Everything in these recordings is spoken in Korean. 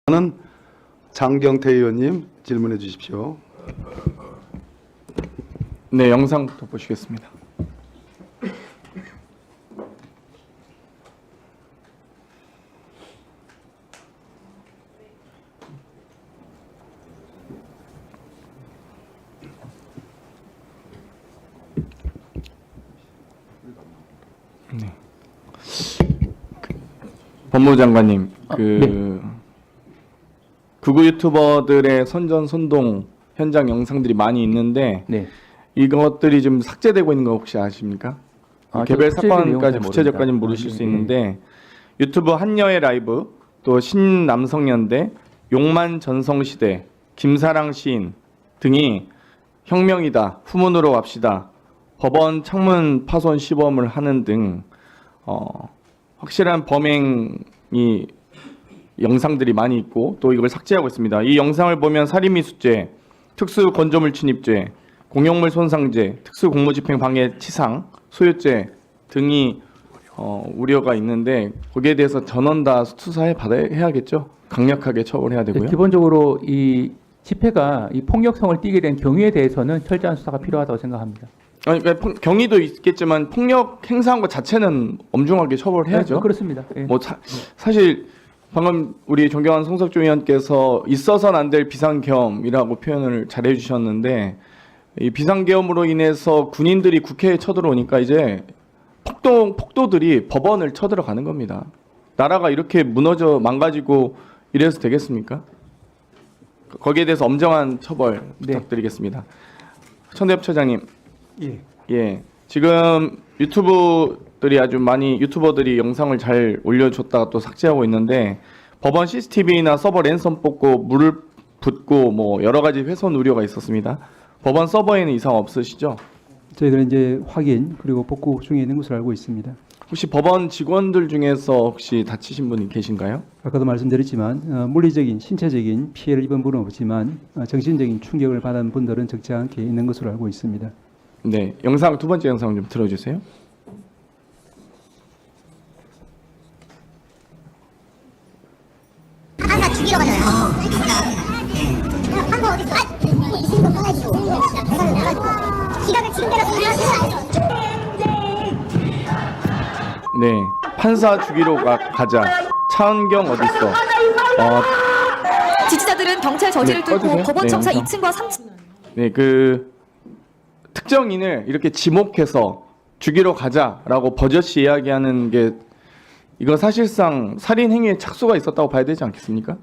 는 장경태 의원님 질문해 주십시오. 네, 영상부터 보시겠습니다. 네. 법무부 장관님, 네. 극우 유튜버들의 선전선동 현장 영상들이 많이 있는데 네. 이것들이 좀 삭제되고 있는 거 혹시 아십니까? 개별 사건까지 구체적까지는 모르실 수 있는데 유튜브 한여의 라이브, 또 신남성연대, 용만 전성시대, 김사랑 시인 등이 혁명이다, 후문으로 갑시다, 법원 창문 파손 시범을 하는 등 확실한 범행이 영상들이 많이 있고 또 이걸 삭제하고 있습니다. 이 영상을 보면 살인미수죄, 특수건조물 침입죄, 공용물 손상죄, 특수공무집행 방해 치상, 소유죄 등이 우려가 있는데 거기에 대해서 전원 다 수사해 받아야겠죠. 강력하게 처벌해야 되고요. 네, 기본적으로 이 집회가 이 폭력성을 띠게 된 경위에 대해서는 철저한 수사가 필요하다고 생각합니다. 그러니까 경위도 있겠지만 폭력 행사한 것 자체는 엄중하게 처벌해야죠. 네, 그렇습니다. 네. 뭐 사실 방금 우리 존경하는 송석주 의원께서 있어서는 안 될 비상계엄이라고 표현을 잘해 주셨는데 이 비상계엄으로 인해서 군인들이 국회에 쳐들어오니까 이제 폭도들이 법원을 쳐들어가는 겁니다. 나라가 이렇게 무너져 망가지고 이래서 되겠습니까? 거기에 대해서 엄정한 처벌 부탁드리겠습니다. 천대엽 처장님. 예. 지금 유튜버들이 영상을 잘 올려줬다가 또 삭제하고 있는데 법원 CCTV나 서버 랜선 뽑고 물을 붓고 뭐 여러 가지 훼손 우려가 있었습니다. 법원 서버에는 이상 없으시죠? 저희들은 이제 확인 그리고 복구 중에 있는 것으로 알고 있습니다. 혹시 법원 직원들 중에서 혹시 다치신 분이 계신가요? 아까도 말씀드렸지만 물리적인 신체적인 피해를 입은 분은 없지만 정신적인 충격을 받은 분들은 적지 않게 있는 것으로 알고 있습니다. 네, 두 번째 영상 좀 들어주세요. 판사 죽이러 가잖아요. 판사 어디 있어? 있으신 거 꺼내주고 계산을 내가지고 지각을 지금대로 그냥 네, 판사 죽이러 가자. 차은경 어디 있어? 지지자들은 경찰 저지를 네, 뚫고 꺼주세요. 법원 네, 청사 영상. 2층과 3층. 네, 특정인을 이렇게 지목해서 죽이러 가자라고 버젓이 이야기하는 게 이거 사실상 살인 행위에 착수가 있었다고 봐야 되지 않겠습니까?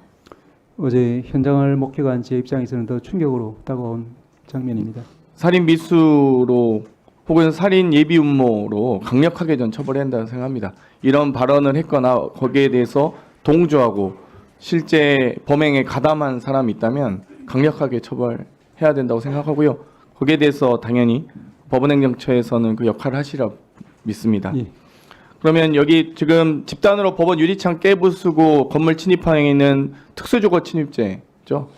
어제 현장을 목격한 제 입장에서는 더 충격으로 다가온 장면입니다. 살인 미수로 혹은 살인 예비 음모로 강력하게 전 처벌해야 한다고 생각합니다. 이런 발언을 했거나 거기에 대해서 동조하고 실제 범행에 가담한 사람이 있다면 강력하게 처벌해야 된다고 생각하고요. 거기에 대해서 당연히 법원행정처에서는 그 역할을 하시라 믿습니다. 예. 그러면 여기 지금 집단으로 법원 유리창 깨부수고 건물 침입한 행위는 특수주거 침입죄죠?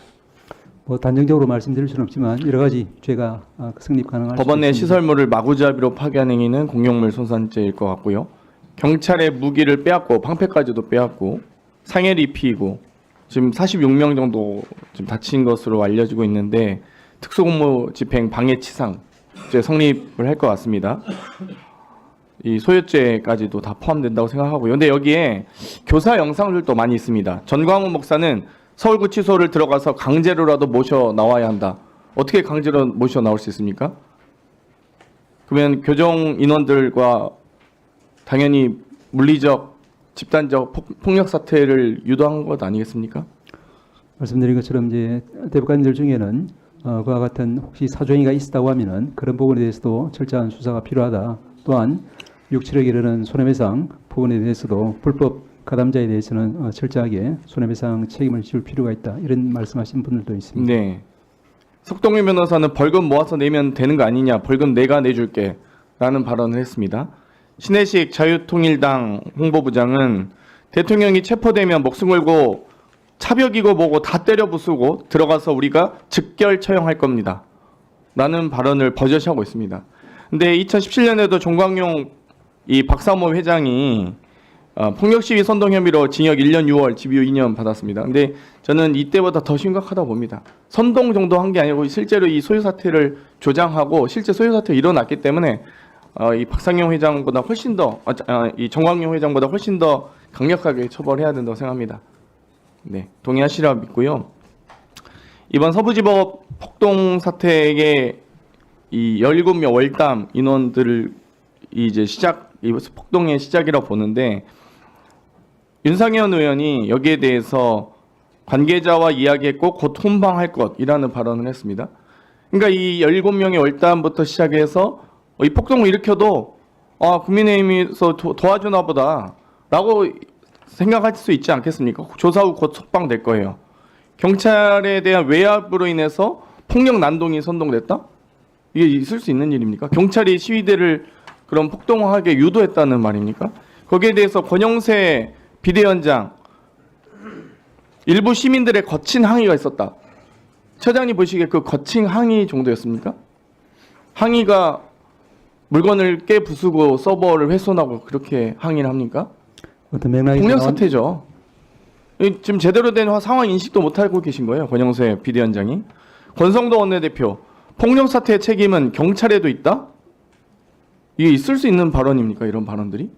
뭐 단정적으로 말씀드릴 수는 없지만 여러 가지 죄가 성립 가능할 법원 내 수 있습니다. 시설물을 마구잡이로 파괴한 행위는 공용물 손상죄일 것 같고요. 경찰의 무기를 빼앗고 방패까지도 빼앗고 상해를 입히고 지금 46명 정도 지금 다친 것으로 알려지고 있는데 특수공무집행 방해치상죄 성립을 할 것 같습니다. 이 소유죄까지도 다 포함된다고 생각하고요. 근데 여기에 교사 영상들도 많이 있습니다. 전광훈 목사는 서울구치소를 들어가서 강제로라도 모셔 나와야 한다. 어떻게 강제로 모셔 나올 수 있습니까? 그러면 교정 인원들과 당연히 물리적, 집단적 폭력 사태를 유도한 것 아니겠습니까? 말씀드린 것처럼 이제 대법관들 중에는 그와 같은 혹시 사조행위가 있었다고 하면은 그런 부분에 대해서도 철저한 수사가 필요하다. 또한 6, 7억에 이르는 손해배상 부분에 대해서도 불법 가담자에 대해서는 철저하게 손해배상 책임을 지울 필요가 있다. 이런 말씀하신 분들도 있습니다. 네. 석동일 변호사는 벌금 모아서 내면 되는 거 아니냐. 벌금 내가 내줄게. 라는 발언을 했습니다. 신혜식 자유통일당 홍보부장은 대통령이 체포되면 목숨 걸고 차벽이고 뭐고 다 때려 부수고 들어가서 우리가 즉결 처형할 겁니다. 라는 발언을 버젓이 하고 있습니다. 근데 2017년에도 종광용 이 박사모 회장이 폭력 시위 선동 혐의로 징역 1년 6월, 집유 2년 받았습니다. 근데 저는 이때보다 더 심각하다 봅니다. 선동 정도 한 게 아니고 실제로 이 소유 사태를 조장하고 실제 소유 사태가 일어났기 때문에 이 박상용 회장보다 훨씬 더 이 정광용 회장보다 훨씬 더 강력하게 처벌해야 된다고 생각합니다. 네, 동의하시라 믿고요. 이번 서부지법 폭동 사태의 이 17명 월담 인원들을 이제 이 폭동의 시작이라고 보는데 윤상현 의원이 여기에 대해서 관계자와 이야기했고 곧 훈방할 것이라는 발언을 했습니다. 그러니까 이 17명의 월담부터 시작해서 이 폭동을 일으켜도 국민의힘에서 도와주나 보다라고 생각할 수 있지 않겠습니까? 조사 후 곧 석방될 거예요. 경찰에 대한 외압으로 인해서 폭력 난동이 선동됐다? 이게 있을 수 있는 일입니까? 경찰이 시위대를 그런 폭동하게 유도했다는 말입니까? 거기에 대해서 권영세 비대위원장 일부 시민들의 거친 항의가 있었다. 처장님 보시기에 그 거친 항의 정도였습니까? 항의가 물건을 깨부수고 서버를 훼손하고 그렇게 항의를 합니까? 어떤 맥락이 폭력 사태죠. 지금 제대로 된 상황 인식도 못하고 계신 거예요. 권영세 비대위원장이. 권성도 원내대표. 폭력 사태의 책임은 경찰에도 있다? 이게 있을 수 있는 발언입니까? 이런 발언들이?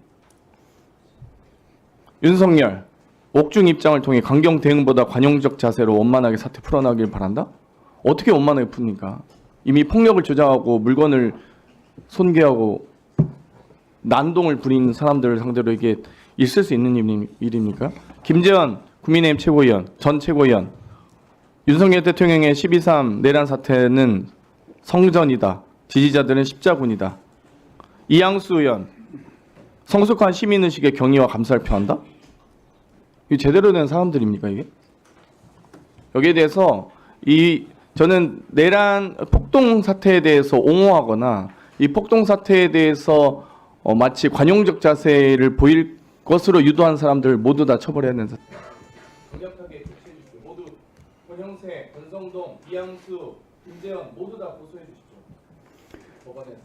윤석열. 옥중 입장을 통해 강경 대응보다 관용적 자세로 원만하게 사태 풀어나길 바란다? 어떻게 원만하게 풉니까? 이미 폭력을 조장하고 물건을 손괴하고 난동을 부린 사람들을 상대로 이게 있을 수 있는 일입니까? 김재현 국민의힘 최고위원, 전 최고위원, 윤석열 대통령의 12.3 내란 사태는 성전이다. 지지자들은 십자군이다. 이양수 의원, 성숙한 시민의식의 경의와 감사를 표한다? 이게 제대로 된 사람들입니까 이게? 여기에 대해서 저는 내란 폭동 사태에 대해서 옹호하거나 이 폭동 사태에 대해서 마치 관용적 자세를 보일 것으로 유도한 사람들 모두 다 처벌해야 되는 사태. 강력하게 조치해 주십시오. 모두 권영세, 권성동, 이양수, 김재현 모두 다 고소해 주십시오. 법원에서.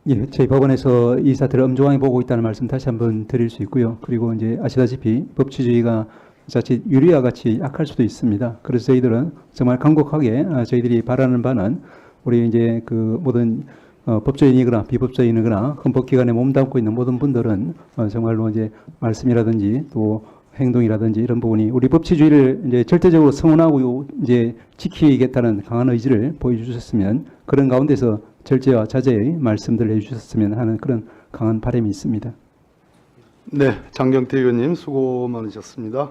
예, 저희 법원에서 이 사태를 엄중하게 보고 있다는 말씀 다시 한번 드릴 수 있고요. 그리고 이제 아시다시피 법치주의가 자칫 유리와 같이 약할 수도 있습니다. 그래서 저희들은 정말 강곡하게 저희들이 바라는 바는 우리 이제 그 모든 법조인이거나 비법조인이거나 헌법기관에 몸담고 있는 모든 분들은 정말로 이제 말씀이라든지 또 행동이라든지 이런 부분이 우리 법치주의를 이제 절대적으로 성원하고 이제 지키겠다는 강한 의지를 보여주셨으면 그런 가운데서 절제와 자제의 말씀들을 해주셨으면 하는 그런 강한 바람이 있습니다. 네, 장경태 의원님 수고 많으셨습니다.